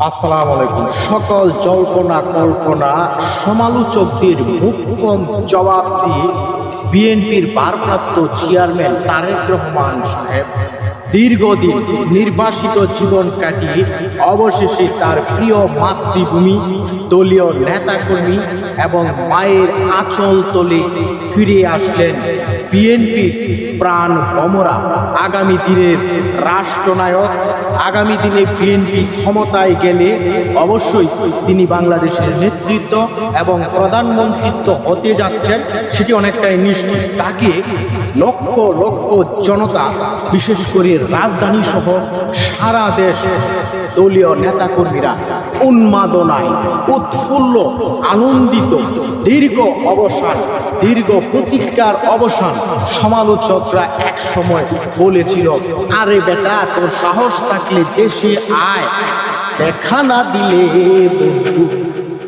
আসসালামু আলাইকুম। সকল জল্পনা কল্পনা সমালোচকদের মুখ্যম জবাব দিয়ে বিএনপির ভারপ্রাপ্ত চেয়ারম্যান তারেক রহমান সাহেব দীর্ঘদিন নির্বাসিত জীবন কাটিয়ে অবশেষে তার প্রিয় মাতৃভূমি, দলীয় নেতাকর্মী এবং মায়ের আঁচল তলে ফিরে আসলেন বিএনপির প্রাণ ভমরা আগামী দিনের রাষ্ট্রনায়ক। আগামী দিনে বিএনপি ক্ষমতায় গেলে অবশ্যই তিনি বাংলাদেশের নেতৃত্ব এবং প্রধানমন্ত্রিত্ব হতে যাচ্ছেন, সেটি অনেকটাই নিশ্চিত। তাকে লক্ষ লক্ষ জনতা, বিশেষ করে রাজধানী সহ সারা দেশ দলীয় নেতাকর্মীরা উন্মাদনায় উৎফুল্ল, আনন্দিত। দীর্ঘ প্রতীক্ষার অবসান। সমালোচকরা এক সময় বলেছিল, আরে বেটা, তোর সাহস থাকলে দেশে আয়, দেখা না দিলে বন্ধু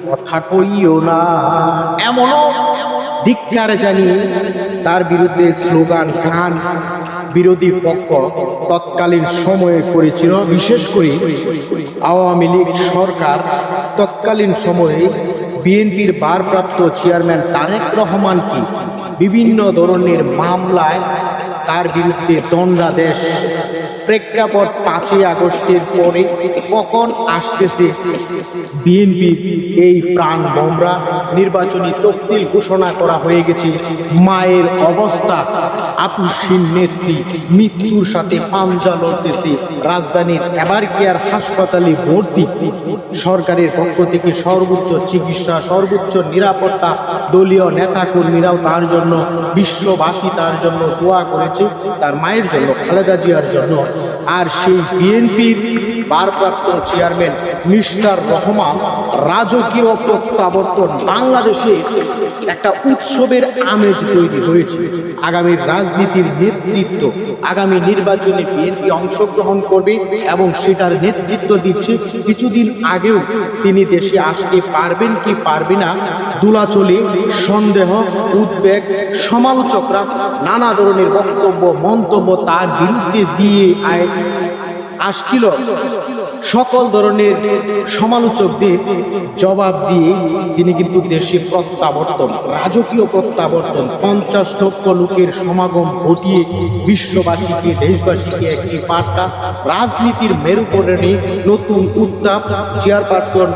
কথা কইও না। এমনও ধিক্কার জানিয়ে তার বিরুদ্ধে স্লোগান গান বিরোধী পক্ষ তৎকালীন সময়ে করেছিল। বিশেষ করে আওয়ামী লীগ সরকার তৎকালীন সময়ে বিএনপির ভারপ্রাপ্ত চেয়ারম্যান তারেক রহমানকে বিভিন্ন ধরনের মামলায় তার বিরুদ্ধে দণ্ডাদেশ। প্রেক্ষাপট 5ই আগস্টের পরে কখন আসতেছে বিএনপি এই প্রাণ ভমরা নির্বাচনী তফসিল ঘোষণা করা হয়ে গেছে। মায়ের অবস্থা আপুসীন, নেত্রী মৃত্যুর সাথে পাঞ্জা লড়তেছে। রাজধানীর এবারকেয়ার হাসপাতালে ভর্তি। সরকারের পক্ষ থেকে সর্বোচ্চ চিকিৎসা, সর্বোচ্চ নিরাপত্তা। দলীয় নেতাকর্মীরাও তার জন্য, বিশ্ববাসী তার জন্য দোয়া করেছে, তার মায়ের জন্য, খালেদা জিয়ার জন্য। আর সেই বিএনপির ভারপ্রাপ্ত চেয়ারম্যান মিস্টার রহমান রাজকীয় প্রত্যাবর্তন। বাংলাদেশে একটা উৎসবের আমেজ তৈরি হয়েছে। আগামী রাজনীতির নেতৃত্ব, আগামী নির্বাচনে বিএনপি অংশগ্রহণ করবে এবং সেটার নেতৃত্ব দিচ্ছে। কিছুদিন আগেও তিনি দেশে আসতে পারবেন কি পারবে না দোলাচলে সন্দেহ, উদ্বেগ। সমালোচকরা নানা ধরনের বক্তব্য, মন্তব্য তার বিরুদ্ধে দিয়ে আসছিল। সকল ধরনের সমালোচকদের জবাব দিয়ে তিনি কিন্তু দেশে প্রত্যাবর্তন, রাজকীয় প্রত্যাবর্তন, 50 লক্ষ লোকের সমাগম ঘটিয়ে বিশ্ববাসীকে, দেশবাসীকে একটি বার্তা। রাজনীতির মেরুকরণে নতুন উত্তাপ। চেয়ারপারসন